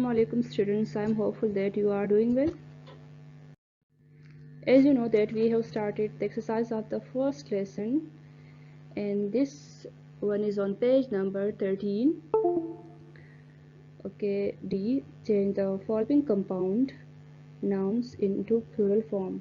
Assalamu alaikum students. I am hopeful that you are doing well. As you know that we have started the exercise of the first lesson, and this one is on page number 13. Okay, D. Change the following compound nouns into plural form.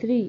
3,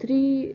3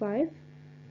5,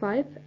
5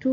2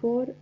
4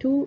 2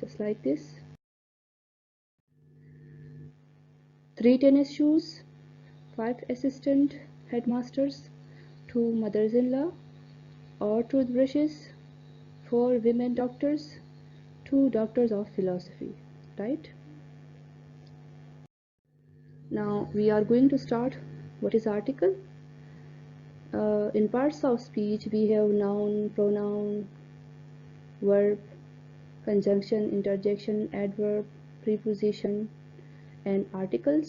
just like this. 3 tennis shoes, 5 assistant headmasters, 2 mothers-in-law or toothbrushes, 4 women doctors, 2 doctors of philosophy, right? Now we are going to start. What is article? In parts of speech we have noun, pronoun, verb, conjunction, interjection, adverb, preposition and articles,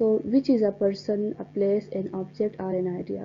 So which is a person, a place, an object or an idea?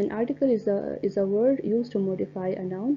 an article is a word used to modify a noun.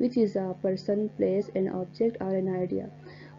Which is a person, place, an object or an idea.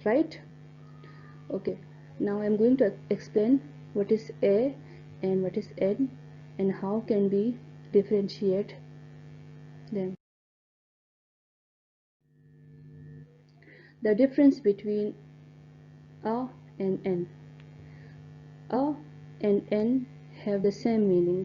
right? Okay, now I'm going to explain what is a and what is n and how can we differentiate them. The difference between a and n. A and n have the same meaning.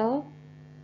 a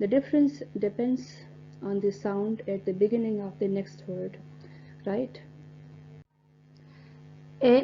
The difference depends on the sound at the beginning of the next word, right? A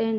N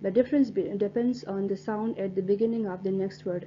The difference depends on the sound at the beginning of the next word.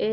A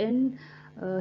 N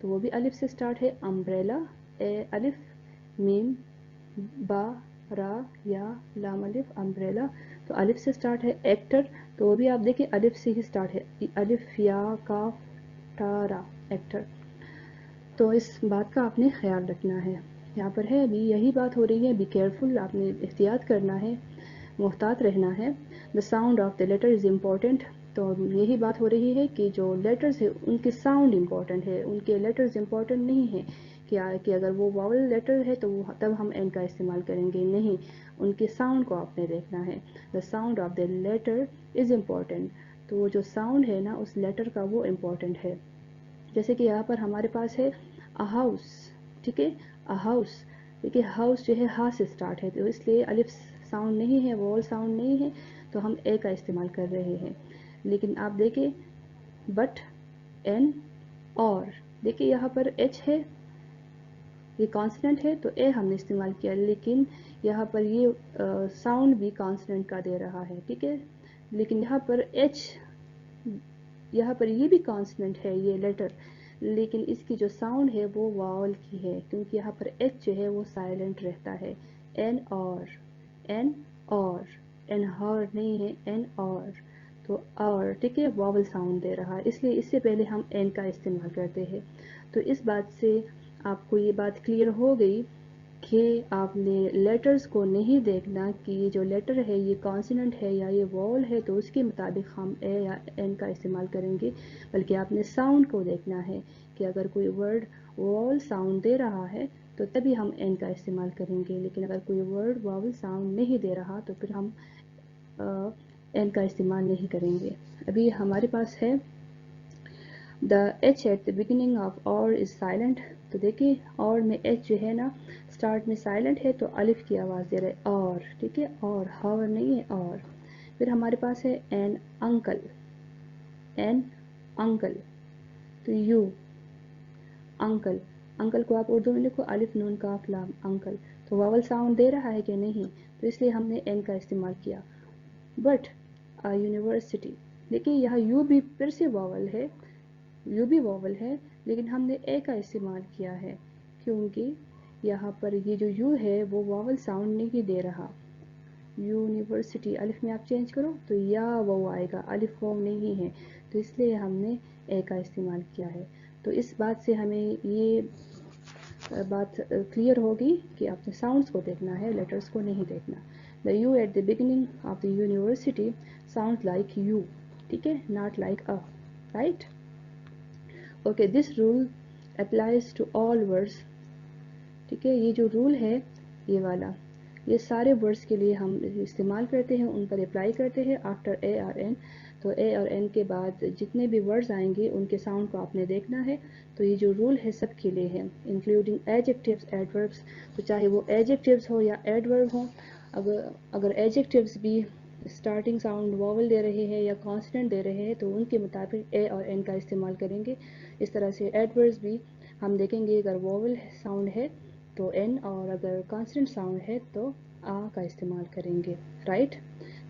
تو وہ بھی الف سے start ہے. Umbrella الف میم با را یا لام الف امبریلا تو الف سے سٹارٹ ہے. ایکٹر تو وہ بھی آپ دیکھیں الف سے ہی سٹارٹ ہے. الف یا کاف تا را ایکٹر. تو اس بات کا آپ نے خیال رکھنا ہے. یہاں پر ہے ابھی یہی بات ہو رہی ہے. بی کیئرفل, آپ نے احتیاط کرنا ہے, محتاط رہنا ہے. The sound of the letter is important. تو یہی بات ہو رہی ہے کہ جو لیٹرز ہے ان کے ساؤنڈ امپورٹنٹ ہے, ان کے لیٹرز امپورٹنٹ نہیں ہے کہ اگر وہ واول لیٹر ہے تو تب ہم این کا استعمال کریں گے. نہیں, ان کے ساؤنڈ کو آپ نے دیکھنا ہے. The sound of the letter is important. تو وہ جو ساؤنڈ ہے نا اس لیٹر کا وہ امپورٹنٹ ہے. جیسے کہ یہاں پر ہمارے پاس ہے اے ہاؤس. ٹھیک ہے, اے ہاؤس. دیکھیے ہاؤس جو ہے ہا سے سٹارٹ ہے تو اس لیے الف ساؤنڈ نہیں ہے, وول ساؤنڈ نہیں ہے, تو ہم اے کا استعمال کر رہے ہیں. لیکن آپ دیکھیں بٹ این اور دیکھیں یہاں پر ایچ ہے, یہ کانسننٹ ہے تو اے ہم نے استعمال کیا, لیکن یہاں پر یہ ساؤنڈ بھی کانسننٹ کا دے رہا ہے. ٹھیک ہے, لیکن یہاں پر ایچ, یہاں پر یہ بھی کانسننٹ ہے یہ لیٹر, لیکن اس کی جو ساؤنڈ ہے وہ واول کی ہے کیونکہ یہاں پر ایچ جو ہے وہ سائلنٹ رہتا ہے. این اور, این اور, این ہار نہیں ہے, این اور, تو اور ٹھیک ہے واول ساؤنڈ دے رہا ہے, اس لیے اس سے پہلے ہم این کا استعمال کرتے ہیں. تو اس بات سے آپ کو یہ بات کلیئر ہو گئی کہ آپ نے لیٹرز کو نہیں دیکھنا کہ یہ جو لیٹر ہے یہ کانسوننٹ ہے یا یہ واول ہے تو اس کے مطابق ہم اے یا این کا استعمال کریں گے, بلکہ آپ نے ساؤنڈ کو دیکھنا ہے کہ اگر کوئی ورڈ واول ساؤنڈ دے رہا ہے تو تبھی ہم این کا استعمال کریں گے, لیکن اگر کوئی ورڈ واول ساؤنڈ نہیں دے رہا تو پھر ہم این کا استعمال نہیں کریں گے. ابھی ہمارے پاس ہے the H at the beginning of hour is silent. تو دیکھیں اور میں ایچ جو ہے نا سٹارٹ میں سائلنٹ ہے تو الف کی آواز دے رہے اور. ٹھیک ہے, اور ہاور نہیں ہے اور. پھر ہمارے پاس ہے این انکل, این انکل, تو یو انکل. انکل کو آپ اردو میں لکھو الف نون کاف لام انکل. تو واول ساؤنڈ دے رہا ہے کہ نہیں, تو اس لیے ہم نے این کا استعمال کیا. بٹ یونیورسٹی, دیکھیں یہاں یو بھی پھر سے واول ہے, یو بھی واول ہے, لیکن ہم نے اے کا استعمال کیا ہے کیونکہ یہاں پر یہ جو یو ہے وہ واول ساؤنڈ نہیں دے رہا. یونیورسٹی الف میں آپ چینج کرو تو یا وہ آئے گا, الف واو نہیں ہے, تو اس لیے ہم نے اے کا استعمال کیا ہے. تو اس بات سے ہمیں یہ بات کلیئر ہوگی کہ آپ نے ساؤنڈس کو دیکھنا ہے, لیٹرز کو نہیں دیکھنا. The U at the beginning of the university sound like you. ٹھیک ہے, not like a, right. Okay, this rule applies to all words. ٹھیک ہے, یہ جو رول ہے یہ والا یہ سارے ورڈس کے لیے ہم استعمال کرتے ہیں, ان پر اپلائی کرتے ہیں آفٹر اے اور این. تو اے اور این کے بعد جتنے بھی ورڈز آئیں گے ان کے ساؤنڈ کو آپ نے دیکھنا ہے. تو یہ جو رول ہے سب کے لیے ہے, انکلوڈنگ ایڈجیکٹیوز, ایڈوربس. تو چاہے وہ ایڈجیکٹیوز ہو یا ایڈورب ہو, اگر ایڈجیکٹیوز بھی اسٹارٹنگ ساؤنڈ واول دے رہے ہیں یا کانسٹنٹ دے رہے ہیں تو ان کے مطابق اے اور این کا استعمال کریں گے. اس طرح سے ایڈوربس بھی ہم دیکھیں گے, اگر واول ساؤنڈ ہے تو این, اور اگر کانسٹنٹ ساؤنڈ ہے تو آ کا استعمال کریں گے, رائٹ.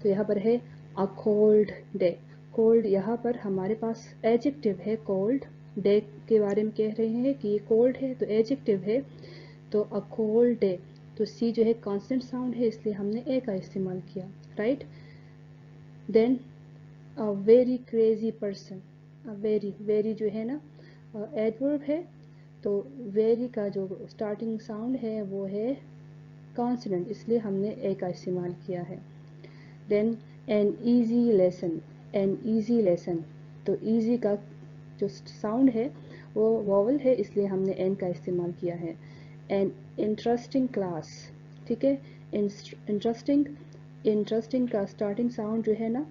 تو یہاں پر ہے اے کولڈ ڈے. کولڈ یہاں پر ہمارے پاس ایڈجیکٹیو ہے, کولڈ ڈے کے بارے میں کہہ رہے ہیں کہ یہ کولڈ ہے تو ایڈجیکٹیو ہے, تو اے کولڈ ڈے. تو سی جو ہے کانسٹنٹ ساؤنڈ ہے اس لیے ہم نے اے کا استعمال کیا, right. Then a very crazy person. Very, very جو ہے نا ایڈورب ہے, تو ویری کا جو اسٹارٹنگ ساؤنڈ ہے وہ ہے کانسوننٹ, اس لیے ہم نے اے کا استعمال کیا ہے. Then an easy lesson. An easy lesson, تو ایزی کا جو ساؤنڈ ہے وہ واول ہے اس لیے ہم نے این کا استعمال کیا ہے. An interesting class. ٹھیک ہے, انٹرسٹنگ, انٹرسٹنگ کا اسٹارٹنگ ساؤنڈ جو ہے نا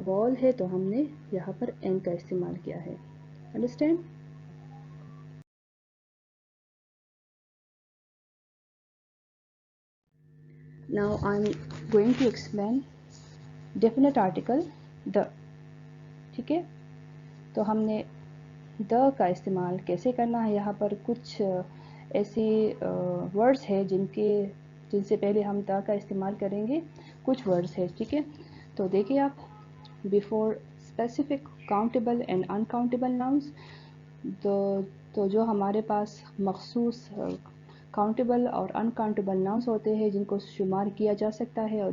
واول ہے تو ہم نے یہاں پر این کا استعمال کیا ہے. Understand. Now I'm going to explain definite article the. ٹھیک ہے, تو ہم نے the کا استعمال کیسے کرنا ہے. یہاں پر کچھ ایسی ورڈز ہے جن سے پہلے ہم the کا استعمال کریں گے. کچھ ورڈز ہے, ٹھیک ہے. تو دیکھیں آپ, before specific countable and uncountable nouns, تو جو ہمارے پاس مخصوص کاؤنٹیبل اور ان کاؤنٹیبل ناؤنس ہوتے ہیں جن کو شمار کیا جا سکتا ہے، اور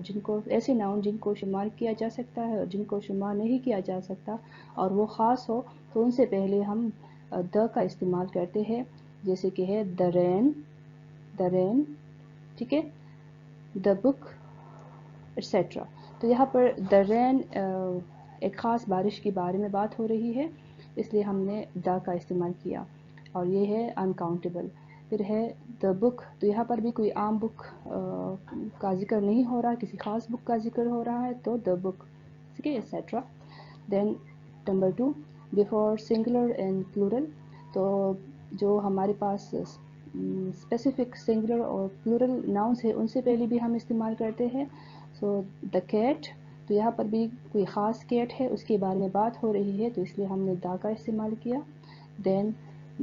ایسے ناؤن جن کو شمار کیا جا سکتا ہے اور جن کو شمار نہیں کیا جا سکتا اور وہ خاص ہو، تو ان سے پہلے ہم دا کا استعمال کرتے ہیں، جیسے کہ ہے دا رین، ٹھیک ہے، دا بک ایٹسیٹرا۔ تو یہاں پر دا رین ایک خاص بارش کے بارے میں بات ہو رہی ہے، اس لیے ہم نے دا کا استعمال کیا، اور یہ ہے انکاؤنٹیبل۔ پھر ہے دا بک، تو یہاں پر بھی کوئی عام بک کا ذکر نہیں ہو رہا، کسی خاص بک کا ذکر ہو رہا ہے، تو دا بک، ٹھیک ہے، etcetera. Then number 2، before singular and plural, تو جو ہمارے پاس اسپیسیفک سنگولر اور پلورل ناؤنس ہے ان سے پہلے بھی ہم استعمال کرتے ہیں۔ سو دا کیٹ، تو یہاں پر بھی کوئی خاص کیٹ ہے، اس کے بارے میں بات ہو رہی ہے، تو اس لیے ہم نے دا کا استعمال کیا۔ دین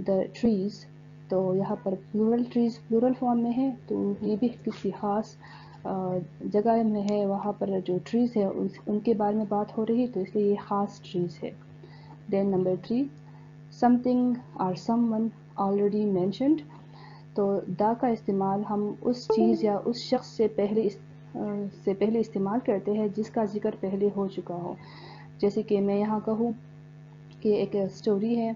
دا ٹریز، تو یہاں پر پلورل ٹریز پلورل فارم میں ہے، تو یہ بھی کسی خاص جگہ میں ہے، وہاں پر جو ٹریز ہے ان کے بارے میں بات ہو رہی ہے، تو اس لیے یہ خاص ٹریز ہے۔ دین نمبر 3، سم تھنگ اور سم ون آلریڈی مینشنڈ، تو دا کا استعمال ہم اس چیز یا اس شخص سے پہلے استعمال کرتے ہیں جس کا ذکر پہلے ہو چکا ہو۔ جیسے کہ میں یہاں کہوں کہ ایک اسٹوری ہے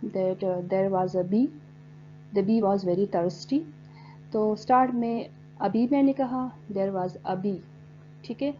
that there was a bee, the bee was very thirsty، تو اسٹارٹ میں ابھی میں نے کہا there was a bee، ٹھیک ہے،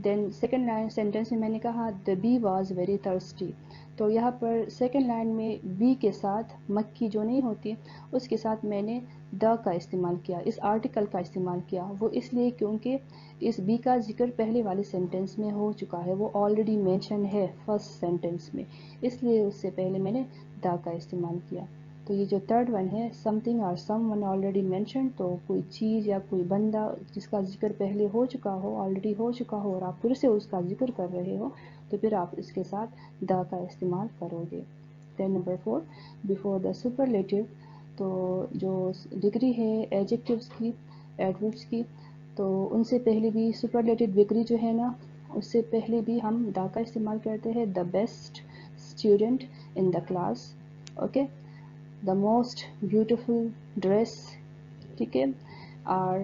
دین سیکنڈ لائن سینٹینس میں نے کہا the bee was very thirsty، تو یہاں پر سیکنڈ لائن میں بی کے ساتھ مکھی جو نہیں ہوتی اس کے ساتھ میں نے دا کا استعمال کیا، اس آرٹیکل کا استعمال کیا، وہ اس لیے کیونکہ اس بی کا ذکر پہلے والے سینٹینس میں ہو چکا ہے، وہ آلریڈی مینشن ہے فرسٹ سینٹینس میں، اس لیے اس سے پہلے میں نے دا کا استعمال کیا۔ تو یہ جو تھرڈ ون ہے سم تھنگ اور سم ون آلریڈی مینشن، تو کوئی چیز یا کوئی بندہ جس کا ذکر پہلے ہو چکا ہو، آلریڈی ہو چکا ہو، اور آپ پھر سے اس کا ذکر کر رہے ہو، تو پھر آپ اس کے ساتھ دا کا استعمال کرو گے۔ دین نمبر 4، بیفور دا سپرلیٹو، تو جو ڈگری ہے ایڈجیکٹیوز کی، ایڈوربس کی، تو ان سے پہلے بھی سپرلیٹو ڈگری جو ہے نا، اس سے پہلے بھی ہم دا کا استعمال کرتے ہیں، the best student in the class, okay, the most beautiful dress, ٹھیک ہے، اور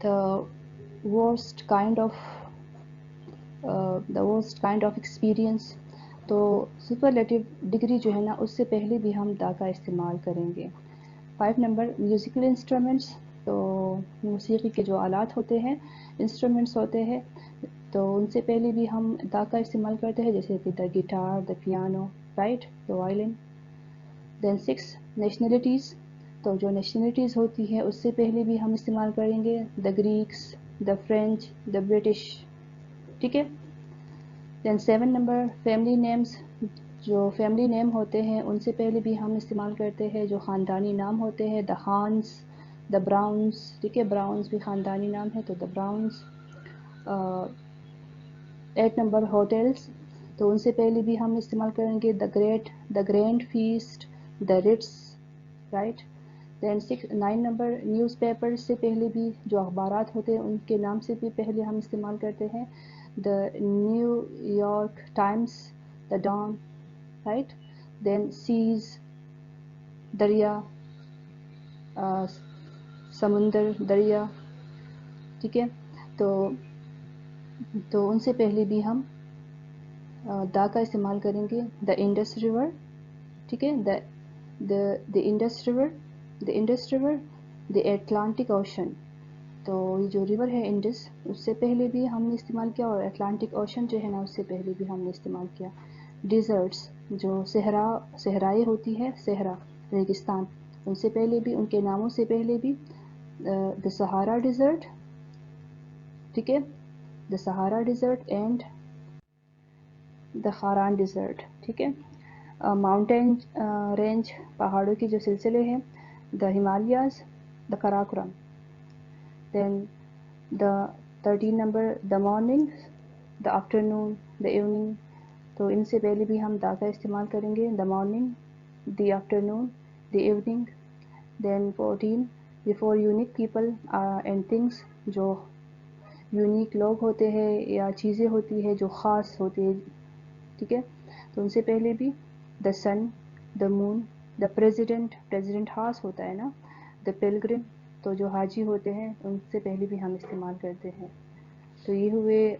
the worst kind of experience, تو سپرلیٹو ڈگری جو ہے نا اس سے پہلے بھی ہم دا کا استعمال کریں گے۔ 5 نمبر، میوزیکل انسٹرومنٹس، تو موسیقی کے جو آلات ہوتے ہیں، انسٹرومنٹس ہوتے ہیں، تو ان سے پہلے بھی ہم دا کا استعمال کرتے ہیں، جیسے کہ the guitar, the piano, right, the violin. Then 6، nationalities, تو جو نیشنلٹیز ہوتی ہے اس سے پہلے بھی ہم استعمال کریں گے، the Greeks, the French, the British, ٹھیک ہے۔ دین 7 نمبر، فیملی نیمز، جو فیملی نیم ہوتے ہیں ان سے پہلے بھی ہم استعمال کرتے ہیں، جو خاندانی نام ہوتے ہیں، دا خانز، دا براؤنز، ٹھیک ہے، براؤنز بھی خاندانی نام ہے، تو دا براؤنز۔ 8 نمبر، ہوٹلز، تو ان سے پہلے بھی ہم استعمال کریں گے، the grand fest, the رٹس، right. Then 9 number, news paper سے پہلے بھی جو اخبارات ہوتے ہیں ان کے نام سے بھی پہلے ہم استعمال کرتے ہیں، the New York Times, the Dawn, right. Then seas, دریا، سمندر، دریا، ٹھیک ہے، تو ان سے پہلے بھی ہم دا کا استعمال کریں گے، دا انڈس ریور، ٹھیک ہے، دا Indus river, the Atlantic ocean, تو یہ جو ریور ہے انڈس اس سے پہلے بھی ہم نے استعمال کیا، اور اٹلانٹک اوشن جو ہے نا اس سے پہلے بھی ہم نے استعمال کیا۔ ڈیزرٹس، جو صحرائیں ہوتی ہے، صحرا، ریگستان، ان سے پہلے بھی، ان کے ناموں سے پہلے بھی، دا سہارا ڈیزرٹ، ٹھیک ہے، the Sahara desert and the Kharan desert, ٹھیک ہے۔ ماؤنٹین رینج، پہاڑوں کے جو سلسلے ہیں، the Himalayas, the Karakoram. Then the 13 number, the morning, the afternoon, the evening, تو ان سے پہلے بھی ہم دا کا استعمال کریں گے، the morning, the afternoon, the evening. Then 14، before unique people and things, جو یونیک لوگ ہوتے ہیں یا چیزیں ہوتی ہیں جو خاص ہوتی ہے، ٹھیک ہے، تو ان سے پہلے بھی دا سن، دا مون، دا پریزیڈنٹ خاص ہوتا ہے نا، دا پلگرم، تو جو حاجی ہوتے ہیں ان سے پہلے بھی ہم استعمال کرتے ہیں. تو یہ ہوئے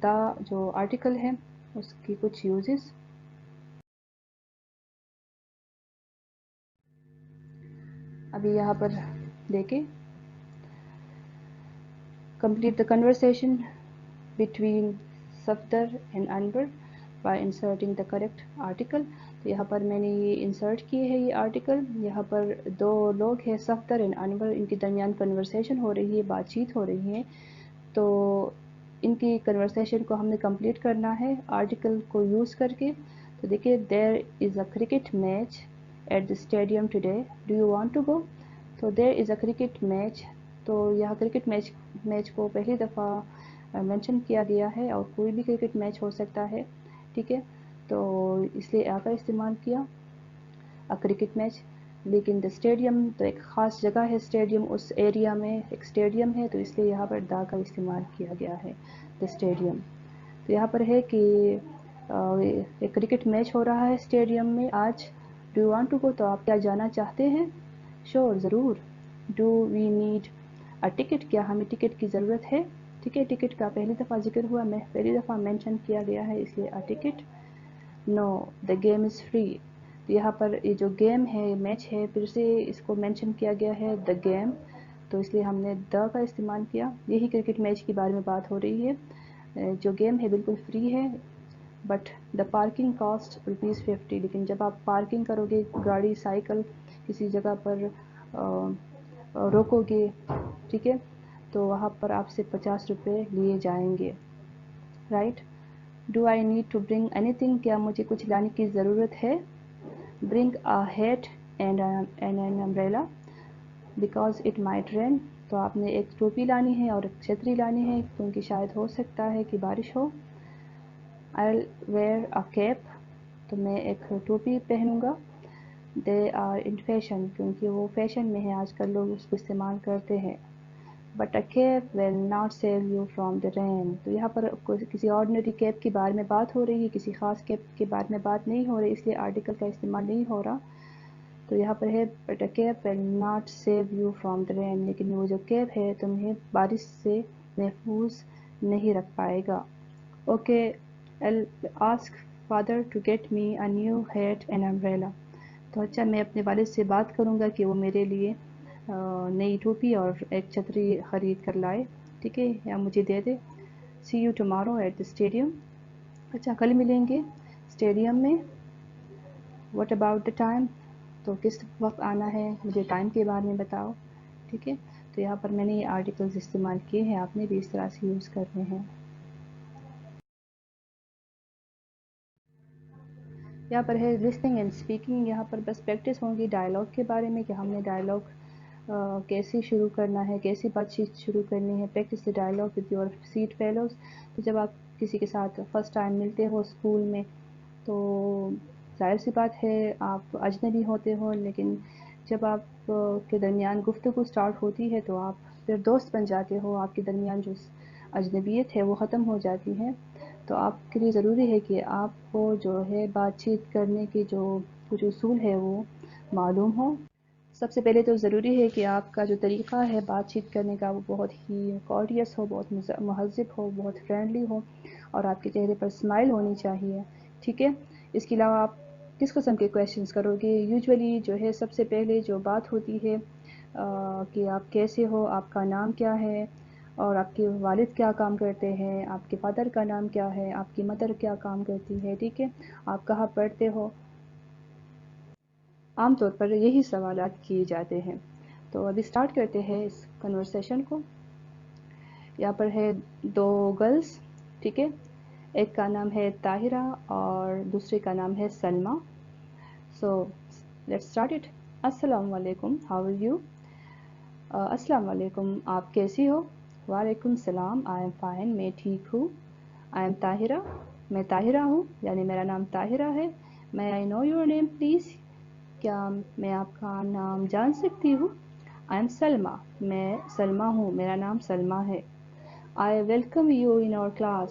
دا جو آرٹیکل ہے اس کی کچھ یوزز. ابھی یہاں پر دیکھیں، complete the conversation between Safdar and Anwar by inserting the correct article. تو یہاں پر میں نے یہ انسرٹ کی ہے یہ آرٹیکل. یہاں پر دو لوگ ہیں صفدر اینڈ انور، ان کے درمیان کنورسیشن ہو رہی ہے، بات چیت ہو رہی ہے. تو ان کی کنورسیشن کو ہم نے کمپلیٹ کرنا ہے آرٹیکل کو یوز کر کے. تو دیکھیے، there is a cricket match at the stadium today, do you want to go. تو there is a cricket match, تو یہاں کرکٹ میچ کو پہلی دفعہ مینشن کیا گیا ہے، اور کوئی بھی کرکٹ میچ ہو سکتا ہے، ٹھیک ہے. تو اس لیے آ کا استعمال کیا کرکٹ میچ. لیکن دا اسٹیڈیم تو ایک خاص جگہ ہے، اسٹیڈیم اس ایریا میں ایک اسٹیڈیم ہے، تو اس لیے یہاں پر دا کا استعمال کیا گیا ہے، دا اسٹیڈیم. تو یہاں پر ہے کہ ایک کرکٹ میچ ہو رہا ہے اسٹیڈیم میں آج، do you want to go, تو آپ کیا جانا چاہتے ہیں؟ شور، ضرور. Do we need a ticket, کیا ہمیں ٹکٹ کی ضرورت ہے؟ ٹھیک ہے، ٹکٹ کا پہلی دفعہ ذکر ہوا، پہلی دفعہ مینشن کیا گیا ہے، اس لیے a ticket. No, the game is free. تو یہاں پر یہ جو گیم ہے، میچ ہے، پھر سے اس کو مینشن کیا گیا ہے، دا گیم، تو اس لیے ہم نے دا کا استعمال کیا. یہی کرکٹ میچ کے بارے میں بات ہو رہی ہے. جو گیم ہے بالکل فری ہے، بٹ دا پارکنگ کاسٹ ₹50. لیکن جب آپ پارکنگ کرو گے، گاڑی سائیکل کسی جگہ پر روکو گے، ٹھیک ہے، تو وہاں پر آپ سے ₹50 لیے جائیں گے، right. Do I need to bring anything, کیا مجھے کچھ لانے کی ضرورت ہے؟ Bring a hat and an umbrella because it might rain. تو آپ نے ایک ٹوپی لانی ہے اور ایک چھتری لانی ہے، کیونکہ شاید ہو سکتا ہے کہ بارش ہو. I'll wear a cap، تو میں ایک ٹوپی پہنوں گا. They are in fashion، کیونکہ وہ فیشن میں ہے، آج کل لوگ اس کو استعمال کرتے ہیں. But a cap will not save you from the rain. تو یہاں پر کسی آرڈنری کیپ کے بارے میں بات ہو رہی ہے، کسی خاص کیپ کے بارے میں بات نہیں ہو رہی، اس لیے آرٹیکل کا استعمال نہیں ہو رہا. تو یہاں پر ہے but a cap will not save you from the rain، لیکن وہ جو کیپ ہے تمہیں بارش سے محفوظ نہیں رکھ پائے گا. Okay, I'll ask father to get me a new hat and umbrella. تو اچھا، میں اپنے والد سے بات کروں گا کہ وہ میرے لیے نئی ٹوپی اور ایک چھتری خرید کر لائے، ٹھیک ہے، یا مجھے دے دے. See you tomorrow at the stadium. اچھا، کل ملیں گے اسٹیڈیم میں. What about the time؟ تو کس وقت آنا ہے، مجھے ٹائم کے بارے میں بتاؤ، ٹھیک ہے. تو یہاں پر میں نے یہ آرٹیکلز استعمال کیے ہیں، آپ نے بھی اس طرح سے یوز کرنے ہیں. یہاں پر ہے لسننگ اینڈ اسپیکنگ. یہاں پر بس پریکٹس ہوں گی ڈائلاگ کے بارے میں، کہ ہم نے ڈائلاگ کیسے شروع کرنا ہے، کیسی بات چیت شروع کرنی ہے. Practice dialogue with your seat fellows. تو جب آپ کسی کے ساتھ فرسٹ ٹائم ملتے ہو اسکول میں، تو ظاہر سی بات ہے آپ اجنبی ہوتے ہو، لیکن جب آپ کے درمیان گفتگو سٹارٹ ہوتی ہے تو آپ پھر دوست بن جاتے ہو، آپ کے درمیان جو اجنبیت ہے وہ ختم ہو جاتی ہے. تو آپ کے لیے ضروری ہے کہ آپ کو جو ہے بات چیت کرنے کے جو کچھ اصول ہے وہ معلوم ہو. سب سے پہلے تو ضروری ہے کہ آپ کا جو طریقہ ہے بات چیت کرنے کا وہ بہت ہی کارڈیس ہو، بہت مہذب ہو، بہت فرینڈلی ہو، اور آپ کے چہرے پر اسمائل ہونی چاہیے، ٹھیک ہے. اس کے علاوہ آپ کس قسم کے کویشچنس کرو گے؟ یوجولی جو ہے سب سے پہلے جو بات ہوتی ہے کہ آپ کیسے ہو، آپ کا نام کیا ہے، اور آپ کے والد کیا کام کرتے ہیں، آپ کے فادر کا نام کیا ہے، آپ کی مدر کیا کام کرتی ہے، ٹھیک ہے، آپ کہاں پڑھتے ہو. عام طور پر یہی سوالات کیے جاتے ہیں. تو ابھی سٹارٹ کرتے ہیں اس کنورسیشن کو. یہاں پر ہے دو گرلز، ٹھیک ہے، ایک کا نام ہے طاہرہ اور دوسرے کا نام ہے Salma. So let's start it. السلام علیکم، ہاؤ آر یو؟ السلام علیکم، آپ کیسی ہو؟ وعلیکم السلام، آئی ایم فائن، میں ٹھیک ہوں. آئی ایم طاہرہ، میں طاہرہ ہوں، یعنی میرا نام طاہرہ ہے. میں آئی نو یور نیم پلیز، کیا میں آپ کا نام جان سکتی ہوں؟ آئی ایم سلمیٰ، میں سلمیٰ ہوں، میرا نام سلمیٰ ہے. I welcome you in our class,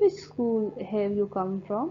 Which school have you come from?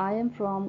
I am from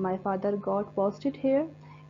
My father got posted here।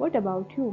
What about you?